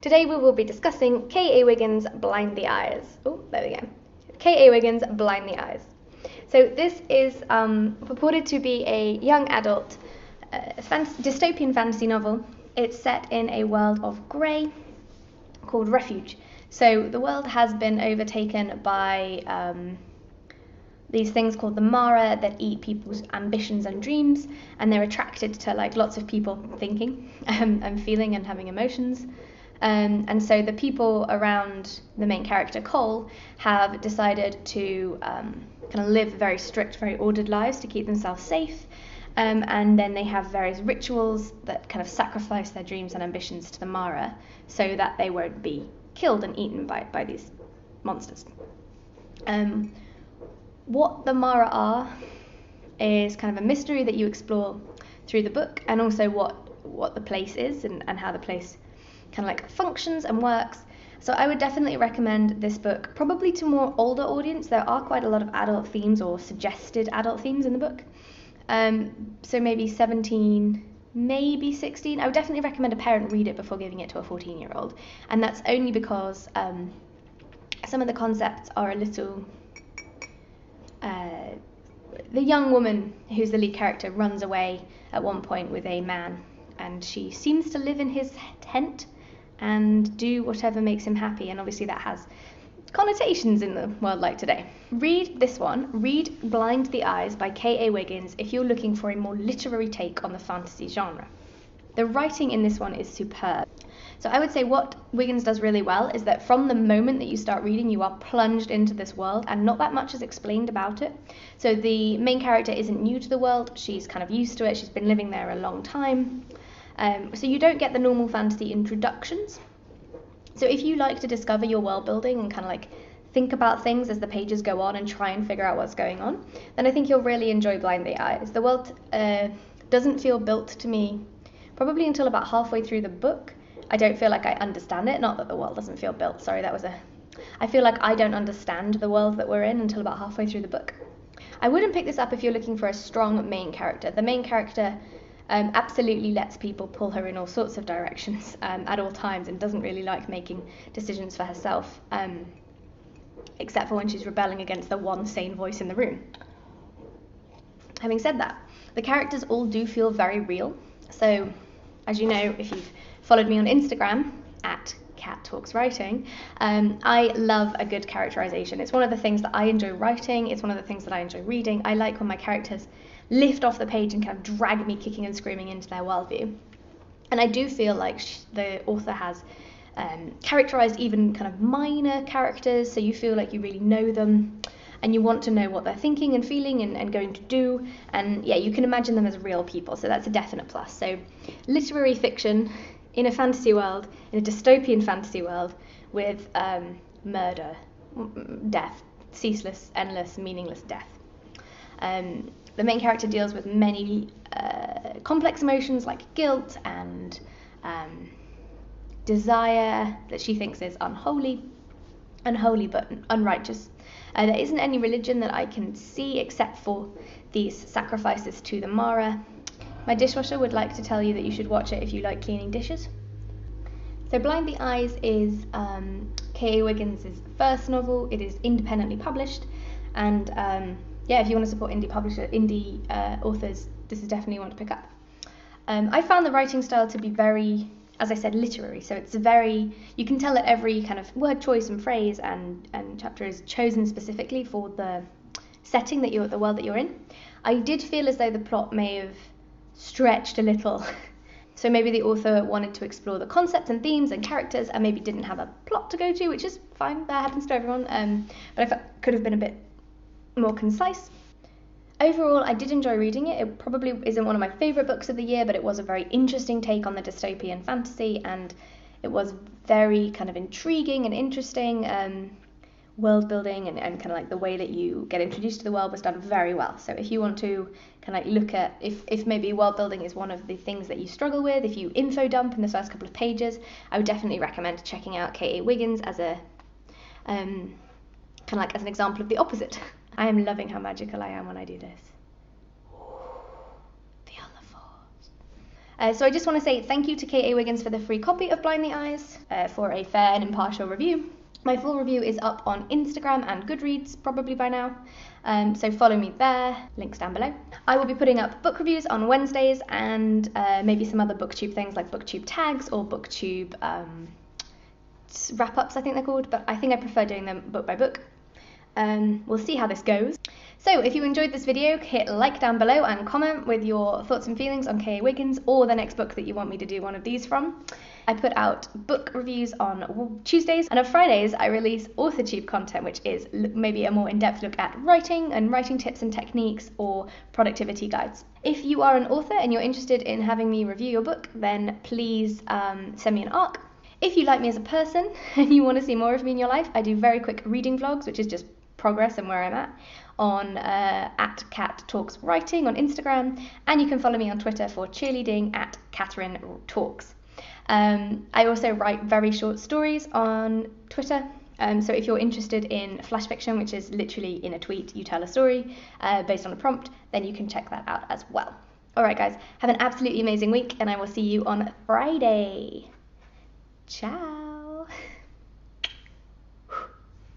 Today we will be discussing K.A. Wiggins' Blind the Eyes. Oh, there we go. K.A. Wiggins' Blind the Eyes. So this is purported to be a young adult dystopian fantasy novel. It's set in a world of grey called Refuge. So the world has been overtaken by these things called the Mara that eat people's ambitions and dreams, and they're attracted to like lots of people thinking and feeling and having emotions. And so the people around the main character, Cole, have decided to kind of live very strict, very ordered lives to keep themselves safe. And then they have various rituals that kind of sacrifice their dreams and ambitions to the Mara so that they won't be killed and eaten by these monsters. What the Mara are is kind of a mystery that you explore through the book, and also what the place is and how the place kind of like functions and works. So I would definitely recommend this book, probably to more older audience. There are quite a lot of adult themes or suggested adult themes in the book. So maybe 17, maybe 16. I would definitely recommend a parent read it before giving it to a 14-year-old. And that's only because some of the concepts are a little... the young woman who's the lead character runs away at one point with a man, and she seems to live in his tent and do whatever makes him happy, and obviously that has connotations in the world like today. Read this one. Read Blind the Eyes by K.A. Wiggins if you're looking for a more literary take on the fantasy genre. The writing in this one is superb. So I would say what Wiggins does really well is that from the moment that you start reading, you are plunged into this world and not that much is explained about it. So the main character isn't new to the world. She's kind of used to it. She's been living there a long time. So you don't get the normal fantasy introductions. So if you like to discover your world building and kind of like think about things as the pages go on and try and figure out what's going on, then I think you'll really enjoy Blind the Eyes. The world doesn't feel built to me probably until about halfway through the book. I don't feel like I understand it. Not that the world doesn't feel built. Sorry, I feel like I don't understand the world that we're in until about halfway through the book. I wouldn't pick this up if you're looking for a strong main character. The main character absolutely lets people pull her in all sorts of directions at all times and doesn't really like making decisions for herself, except for when she's rebelling against the one sane voice in the room. Having said that, the characters all do feel very real. So, as you know, if you've followed me on Instagram, at Cat Talks Writing, I love a good characterization. It's one of the things that I enjoy writing. It's one of the things that I enjoy reading. I like when my characters lift off the page and kind of drag me kicking and screaming into their worldview. And I do feel like the author has characterized even kind of minor characters, so you feel like you really know them and you want to know what they're thinking and feeling and going to do. And yeah, you can imagine them as real people, so that's a definite plus. So literary fiction in a fantasy world, in a dystopian fantasy world with murder, death, ceaseless, endless, meaningless death. The main character deals with many complex emotions like guilt and desire that she thinks is unholy but unrighteous. There isn't any religion that I can see except for these sacrifices to the Mara. My dishwasher would like to tell you that you should watch it if you like cleaning dishes. So Blind the Eyes is K.A. Wiggins' first novel. It is independently published, and yeah, if you want to support indie authors, this is definitely one to pick up. I found the writing style to be very, as I said, literary. So it's very, you can tell that every kind of word choice and phrase and chapter is chosen specifically for the setting that the world that you're in. I did feel as though the plot may have stretched a little. So maybe the author wanted to explore the concepts and themes and characters and maybe didn't have a plot to go to, which is fine. That happens to everyone. But I felt it could have been a bit more concise. Overall, I did enjoy reading it. It probably isn't one of my favourite books of the year, but it was a very interesting take on the dystopian fantasy, and it was very kind of intriguing and interesting. World building and kind of like the way that you get introduced to the world was done very well. So if you want to kind of like look at if maybe world building is one of the things that you struggle with, if you info dump in the first couple of pages, I would definitely recommend checking out K.A. Wiggins as a kind of like as an example of the opposite. I am loving how magical I am when I do this. Feel the force. So I just want to say thank you to K.A. Wiggins for the free copy of Blind the Eyes, for a fair and impartial review. My full review is up on Instagram and Goodreads probably by now, so follow me there, links down below. I will be putting up book reviews on Wednesdays and maybe some other booktube things like booktube tags or booktube wrap-ups I think they're called, but I think I prefer doing them book by book. We'll see how this goes. So if you enjoyed this video, hit like down below and comment with your thoughts and feelings on K.A. Wiggins or the next book that you want me to do one of these from. I put out book reviews on Tuesdays, and on Fridays I release AuthorTube content, which is maybe a more in-depth look at writing and writing tips and techniques or productivity guides. If you are an author and you're interested in having me review your book, then please send me an ARC. If you like me as a person and you want to see more of me in your life, I do very quick reading vlogs, which is just progress and where I'm at, on at Cat Talks Writing on Instagram, and you can follow me on Twitter for cheerleading at Catherine Talks. I also write very short stories on Twitter, so if you're interested in flash fiction, which is literally in a tweet you tell a story based on a prompt, then you can check that out as well. Alright guys, have an absolutely amazing week, and I will see you on Friday. Ciao!